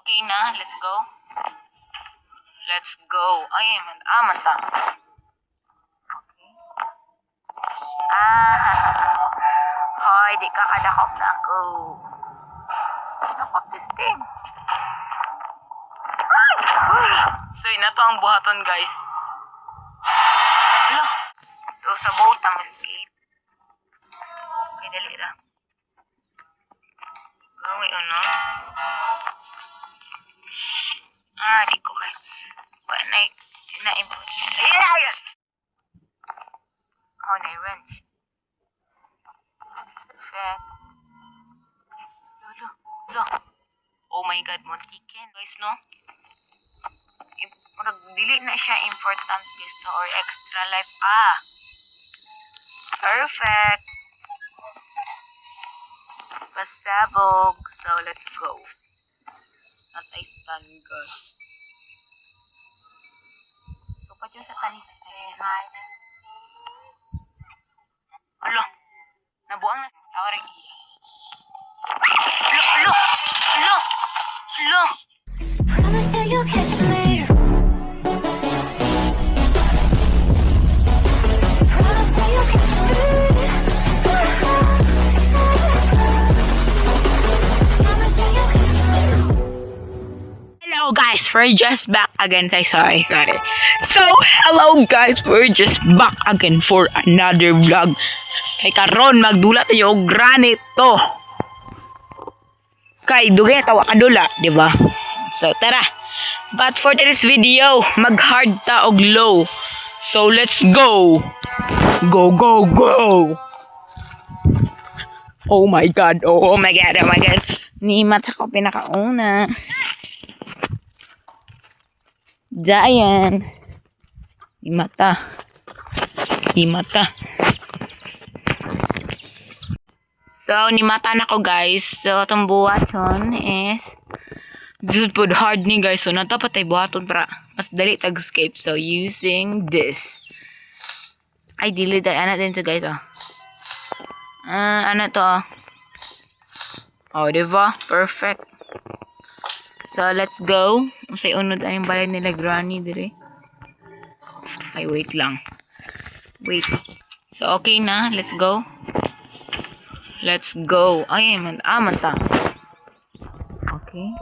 Okay na, let's go. Let's go. Ay, manta. Okay. Hoy, di ka kadakop na ako. Dakop this thing. So, ina to ang buhaton, guys. Hello. So, sa boat ang escape. Okay, dali ra. Gawin ano? Di ko kay. Wala na input. Ayan! Oh, na-wrench. Perfect. Lolo. Oh my God, muntikin. Guys, no? Dili na siya important gusto or extra life. Perfect. Pasabog. So, let's go. Not I stand, girl. So, pa dyan sa tanis. Alo. Nabuang na. Tawari. Alo. Promise that you'll catch me. Promise that you'll catch me. Promise that you'll catch me. Hello guys, we're just back again. Sorry. So, hello guys, we're just back again for another vlog. Kay karon magdula tayo og granite to. Kay dugay tawa kadula, di ba? So, tara. But for this video, mag-hard ta og low. So, let's go. Go. Oh my God. Niimat sa ko pinakauna. Diyan. Himata. So, nimata na ko guys. So, itong buhaton is just put hard ni guys. So, natapat ay buhaton para mas dali tag-escape. So, using this. Ay, dili dahil. Ano din to guys, ano to, diba? Perfect. So, let's go. Masay unod ay yung balay nila granny dire. Ay, wait lang. So, okay na. Let's go. Ay, manta. Okay.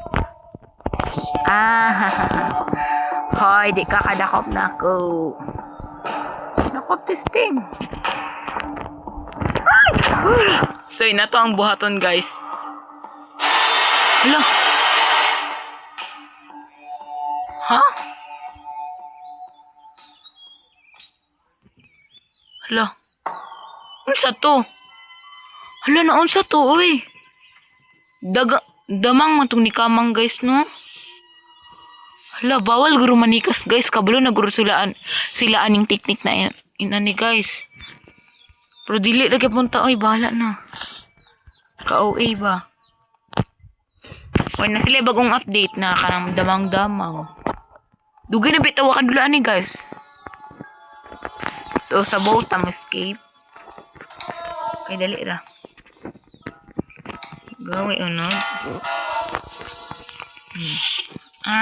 Hoy, di ka kadakop na ako. Dakop this thing. So, ina to ang buhaton, guys. Hello. Hala. Unsa to? Hala na unsa to, oy. Damang man tong nikamang guys, no? Hala, bawal guro manikas guys. Kabalo na guro sila aning teknik na inani guys. Pero dili lagi punta, oy, bahala na. Ka-OA ba? Oy, na sila bagong update na kanang damang. Dugay na bitaw kadulaan ni guys. So, sa boat ang escape. Kay dali ra. Gawin unod.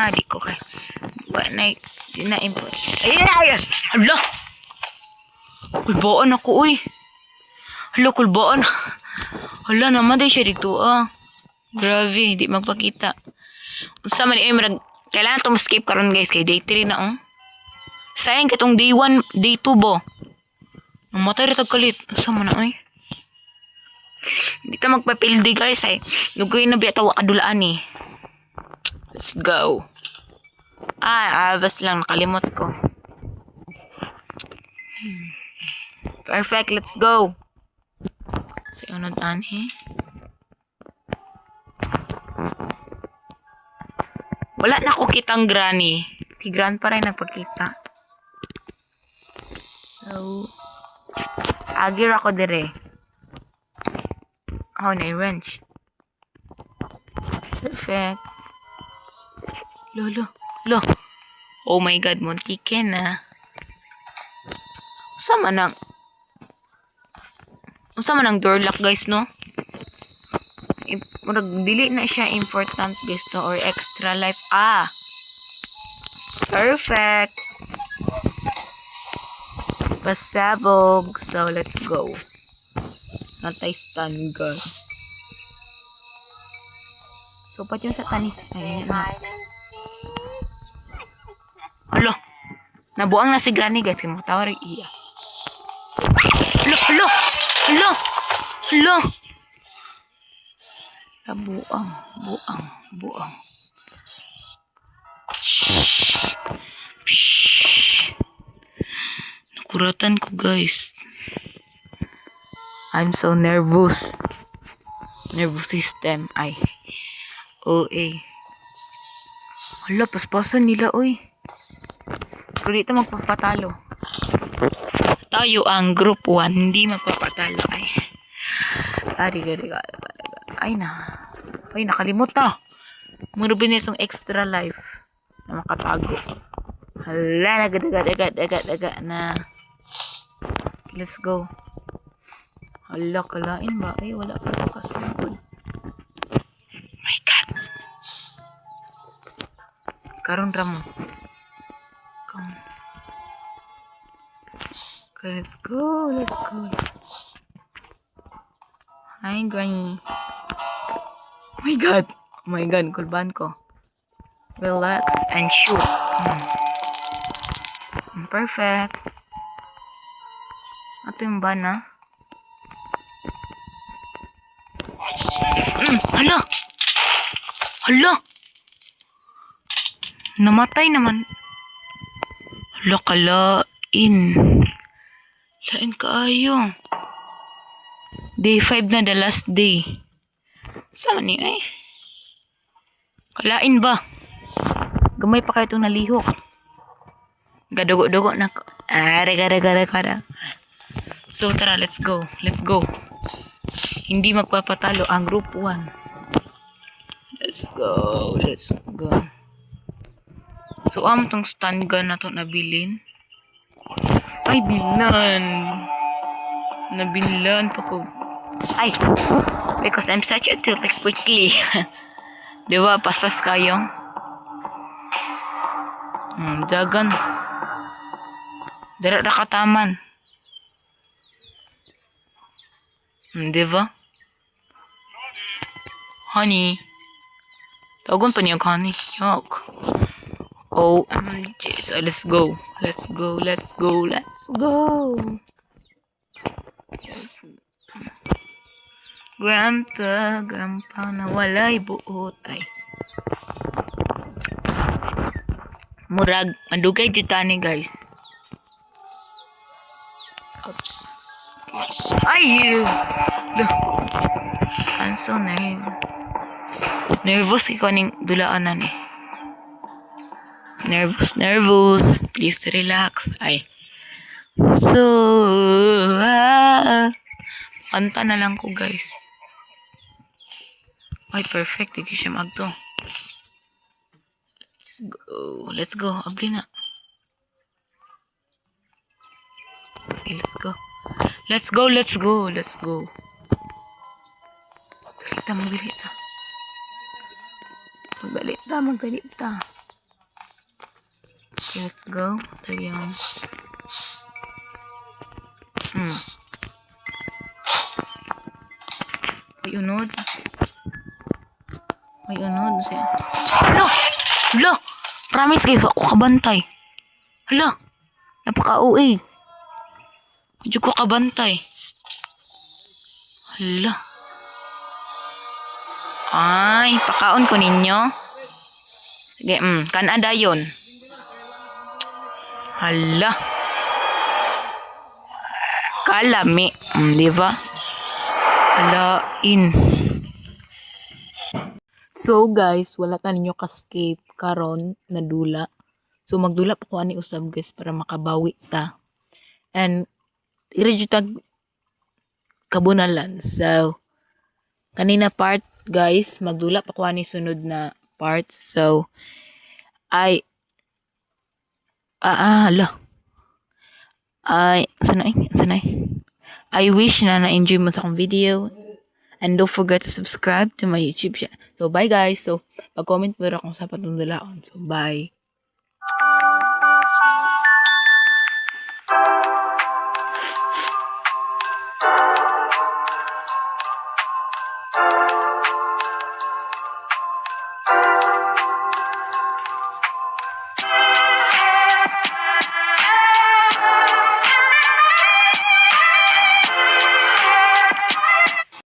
Di ko kay. Di na input. Ayan! Hala! Kulbaan ako, uy. Kulbaan. Hala naman din siya dito, Grabe, di magpakita. Unsa man kailangan itong escape karon guys. Kay day 3 na, sayang kitong day 1, day 2 bo. Namatay rin tagkalit. Asa man na, oy. Hindi ka magpapildi guys, ay. Lugoy na biyatawa kadulaan, Let's go. Bas lang, nakalimot ko. Perfect, let's go. Say, unod wala na ako kitang granny. Si Gran pa rin nagpakita. So, agir ako dire. Na-wrench. Perfect. Lo. Oh my God, muntikin na. Unsa man ang door lock guys, no? murag dili na siya important guys no, or extra life. Perfect. Pasabog. So let's go. Natay stun girl. So pat yung sa tanis. Ay, na. Alo. Nabuang na si Granny guys. Kaya matawar iya. Alo. Buang. Shh. Nakuratan ko guys. I'm so nervous. Nervous system. Ay. OA. Hala, paspasan nila oy. Pero dito magpapatalo. Tayo ang group 1. Hindi magpapatalo. Ay. Ay na. Ay, nakalimot ta. Murubin itong extra life na makatago. Hala, daga na. Let's go. Hala, kalain ba? Ay, wala pa sa kasunod. My God. Karon ramo. Come. Okay, let's go. Hi, Granny. Oh my God, kulban ko. Relax and shoot. Perfect. Ito yung bana. Hala! Namatay naman. Hala, kalain. Lain kaayo. Day 5 na, the last day. Saan ni ay? Kalain ba? Gamay pa kayo itong nalihok. Gadugo-dugo na ko. Rega. So tara, let's go. Hindi magpapatalo ang group 1. Let's go. So tong stun gun na to nabilin. Ay, Nabinlan pa ko. Ay! Because I'm such a tilted quickly. Diba? Paspas kayo. Dagan. Dara kataman. Diba? Honey. Tawagon pa niya honey. Yuck. OMG. So let's go. Grandpa na walay buot. Ay. Murag, madugay jutani guys. Oops. Ay! I'm so nervous ikaw ning dulaanan eh. Nervous. Please relax. Ay. So, kanta na lang ko guys. Ay, perfect. Hindi siya magto. Let's go. Abli na. Okay, let's go. Magalit ta. Okay, let's go. Ito yung... May unod. Hala! Promise guys, ako kabantay. Hala! Napaka-OA. Medyo ko kabantay. Hala. Ay, pakaon ko ninyo. Sige, kanada yun. Hala. Kalami. Di ba? Halain. So guys, wala ta ninyo ka-escape karon na dula. So magdula pa ko ani usab guys para makabawi ta. And irejutag kabunalan. So kanina part guys, magdula pa ko ani sunod na part. So hala. Ay, sanay. I wish na na-enjoy mo sa akong video. And don't forget to subscribe to my YouTube channel. So, bye guys. So, pag-comment mo rin kung sa patong dalaon. So, bye.